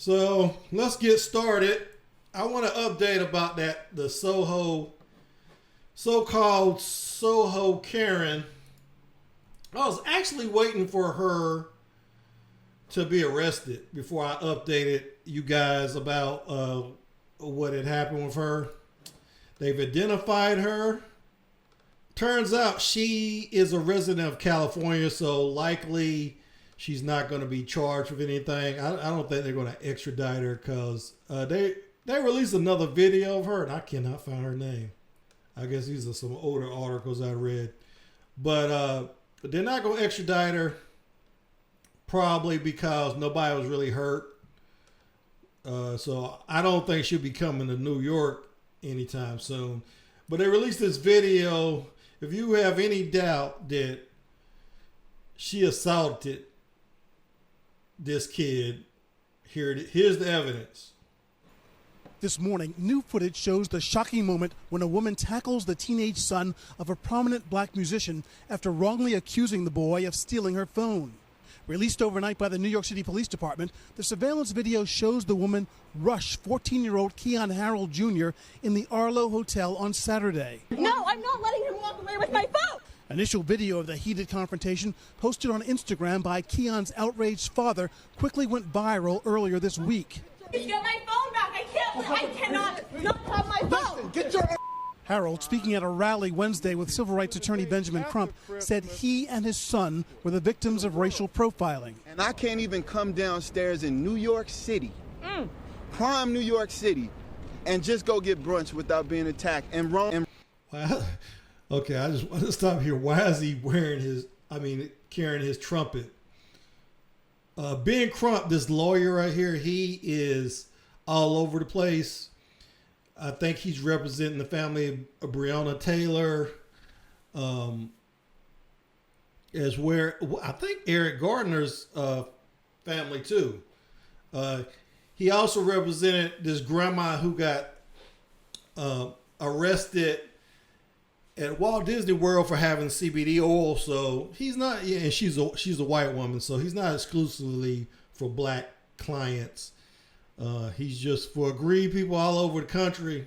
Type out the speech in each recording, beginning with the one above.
So let's get started. I want to update about the so-called Soho Karen. I was actually waiting for her to be arrested before I updated you guys about what had happened with her. They've identified her. Turns out she is a resident of California, so likely she's not going to be charged with anything. I don't think they're going to extradite her because they released another video of her, and I cannot find her name. I guess these are some older articles I read. But they're not going to extradite her, probably because nobody was really hurt. So I don't think she'll be coming to New York anytime soon. But they released this video. If you have any doubt that she assaulted this kid, here's the evidence. This morning, new footage shows the shocking moment when a woman tackles the teenage son of a prominent black musician after wrongly accusing the boy of stealing her phone. Released overnight by the New York City Police Department, the surveillance video shows the woman rush 14-year-old Keon Harold Jr. in the Arlo Hotel on Saturday. No, I'm not letting him walk away with my phone! Initial video of the heated confrontation, posted on Instagram by Keon's outraged father, quickly went viral earlier this week. Get my phone back! I cannot not have my phone! Get your Harold, speaking at a rally Wednesday with civil rights attorney Benjamin Crump, said he and his son were the victims of racial profiling. And I can't even come downstairs in New York City, prime New York City, and just go get brunch without being attacked and wrong. Wow. Okay, I just want to stop here. Why is he carrying his trumpet? Ben Crump, this lawyer right here, he is all over the place. I think he's representing the family of Breonna Taylor, as where I think Eric Gardner's family too. He also represented this grandma who got arrested at Walt Disney World for having CBD oil. So he's not, yeah, and she's a white woman, so he's not exclusively for black clients. He's just for aggrieved people all over the country.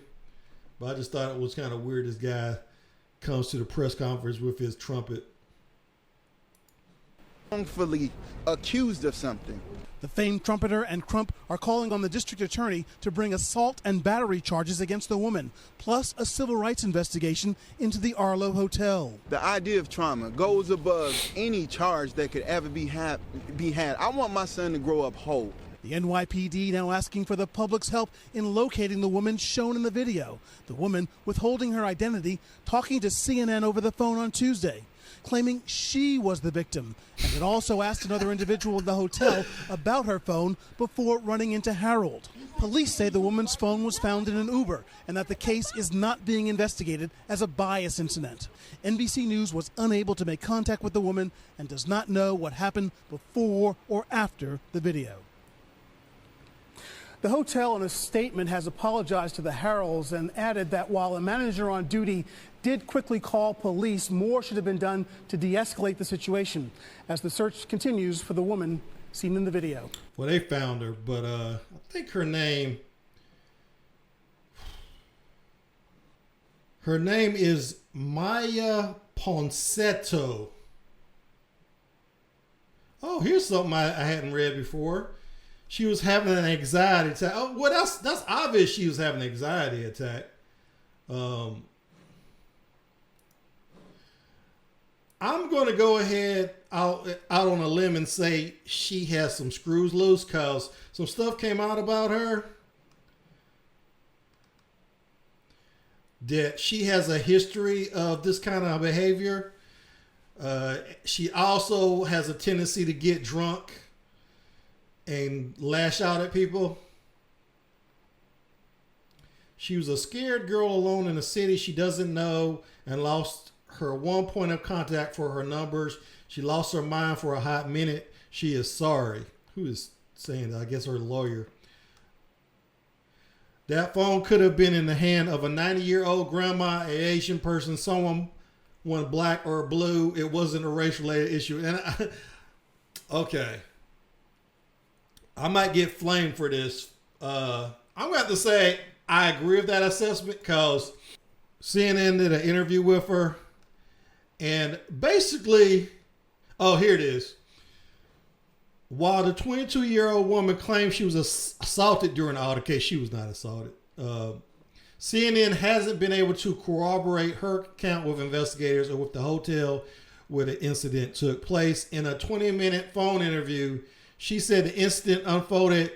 But I just thought it was kind of weird this guy comes to the press conference with his trumpet. Wrongfully accused of something. The famed trumpeter and Crump are calling on the district attorney to bring assault and battery charges against the woman, plus a civil rights investigation into the Arlo Hotel. The idea of trauma goes above any charge that could ever be had. I want my son to grow up whole. The NYPD now asking for the public's help in locating the woman shown in the video. The woman withholding her identity, talking to CNN over the phone on Tuesday, claiming she was the victim, and had also asked another individual in the hotel about her phone before running into Harold. Police say the woman's phone was found in an Uber and that the case is not being investigated as a bias incident. NBC News was unable to make contact with the woman and does not know what happened before or after the video. The hotel, in a statement, has apologized to the Harolds and added that while a manager on duty did quickly call police, more should have been done to de-escalate the situation as the search continues for the woman seen in the video. Well, they found her, but I think her name is Maya Ponsetto. Oh, here's something I hadn't read before. She was having an anxiety attack. Oh, well, that's obvious. She was having an anxiety attack. I'm going to go ahead out on a limb and say she has some screws loose because some stuff came out about her that she has a history of this kind of behavior. She also has a tendency to get drunk and lash out at people. She was a scared girl alone in a city she doesn't know and lost her one point of contact for her numbers. She lost her mind for a hot minute. She is sorry. Who is saying that? I guess her lawyer. That phone could have been in the hand of a 90-year-old grandma, an Asian person, someone black or blue. It wasn't a race-related issue. And okay. I might get flamed for this. I'm going to have to say I agree with that assessment because CNN did an interview with her. And basically, oh, here it is. While the 22-year-old woman claims she was assaulted during the altercation, she was not assaulted. CNN hasn't been able to corroborate her account with investigators or with the hotel where the incident took place. In a 20-minute phone interview, she said the incident unfolded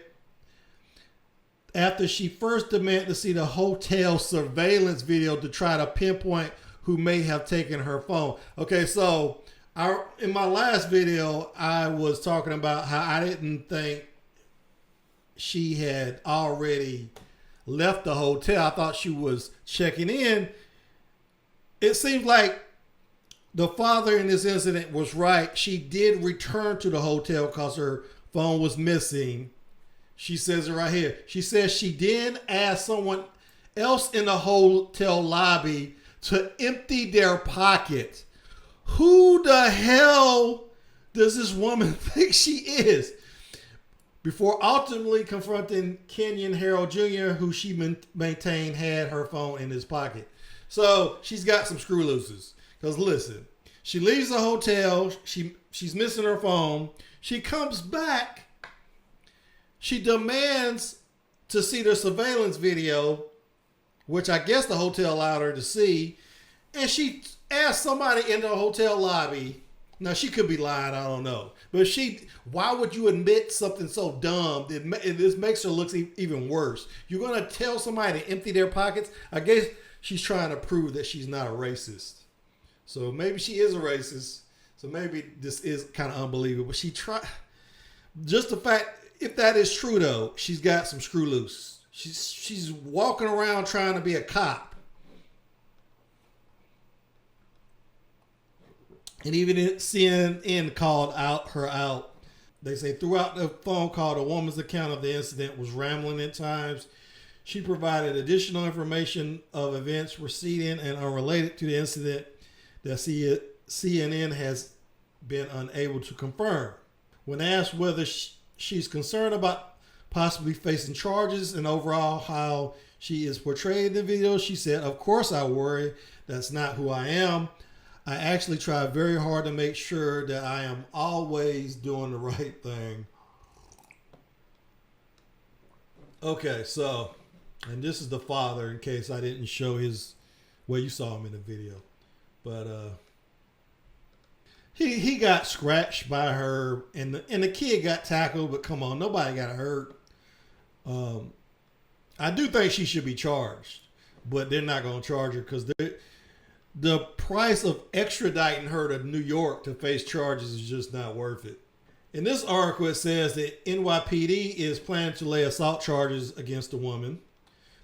after she first demanded to see the hotel surveillance video to try to pinpoint who may have taken her phone. Okay, so in my last video, I was talking about how I didn't think she had already left the hotel. I thought she was checking in. It seems like the father in this incident was right. She did return to the hotel because her phone was missing. She says it right here. She says she then asked someone else in the hotel lobby to empty their pocket. Who the hell does this woman think she is? Before ultimately confronting Kenyon Harold Jr., who she maintained had her phone in his pocket. So she's got some screw looses. Because listen, she leaves the hotel. She's missing her phone. She comes back. She demands to see the surveillance video, which I guess the hotel allowed her to see. And she asked somebody in the hotel lobby. Now, she could be lying. I don't know. But why would you admit something so dumb? This makes her look even worse. You're going to tell somebody to empty their pockets? I guess she's trying to prove that she's not a racist. So maybe she is a racist. So maybe this is kind of unbelievable. Just the fact, if that is true though, she's got some screw loose. She's walking around trying to be a cop. And even CNN called her out. They say throughout the phone call, the woman's account of the incident was rambling at times. She provided additional information of events preceding and unrelated to the incident that CNN has been unable to confirm. When asked whether she's concerned about possibly facing charges and overall how she is portrayed in the video, she said, "Of course I worry. That's not who I am. I actually try very hard to make sure that I am always doing the right thing." Okay, so, and this is the father in case I didn't show you saw him in the video. But he got scratched by her and the kid got tackled, but come on, nobody got hurt. I do think she should be charged, but they're not going to charge her because the price of extraditing her to New York to face charges is just not worth it. In this article, it says that NYPD is planning to lay assault charges against the woman.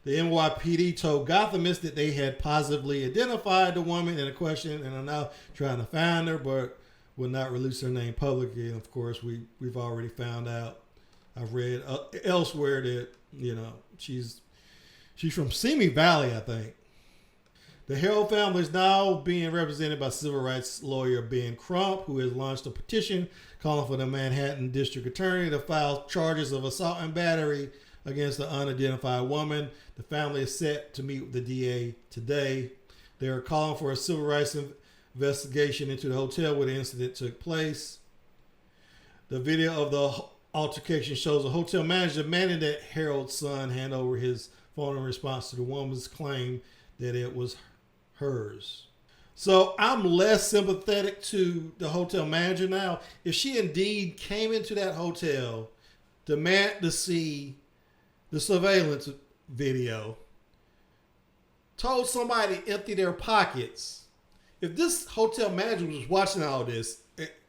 The NYPD told Gothamists that they had positively identified the woman in a question and are now trying to find her, but will not release her name publicly. And of course, we've already found out. I've read elsewhere that she's from Simi Valley, I think. The Harold family is now being represented by civil rights lawyer Ben Crump, who has launched a petition calling for the Manhattan District Attorney to file charges of assault and battery against the unidentified woman. The family is set to meet with the DA today. They are calling for a civil rights investigation into the hotel where the incident took place. The video of the altercation shows a hotel manager demanding that Harold's son hand over his phone in response to the woman's claim that it was hers. So I'm less sympathetic to the hotel manager now. If she indeed came into that hotel, demand to see the surveillance video, told somebody to empty their pockets. If this hotel manager was watching all this,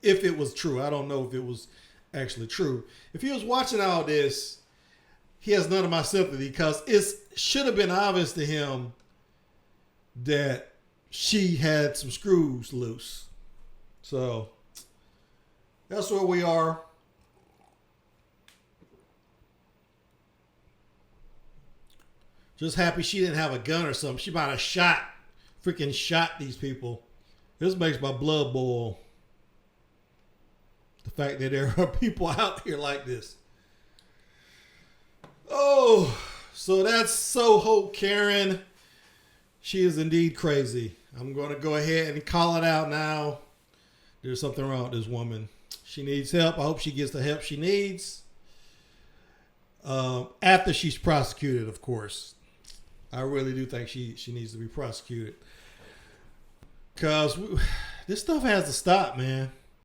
if it was true, I don't know if it was actually true. If he was watching all this, he has none of my sympathy because it should have been obvious to him that she had some screws loose. So that's where we are. Just happy she didn't have a gun or something. She might have freaking shot these people. This makes my blood boil. The fact that there are people out here like this. Oh, so that's Soho Karen. She is indeed crazy. I'm going to go ahead and call it out now. There's something wrong with this woman. She needs help. I hope she gets the help she needs. After she's prosecuted, of course. I really do think she needs to be prosecuted. Because this stuff has to stop, man.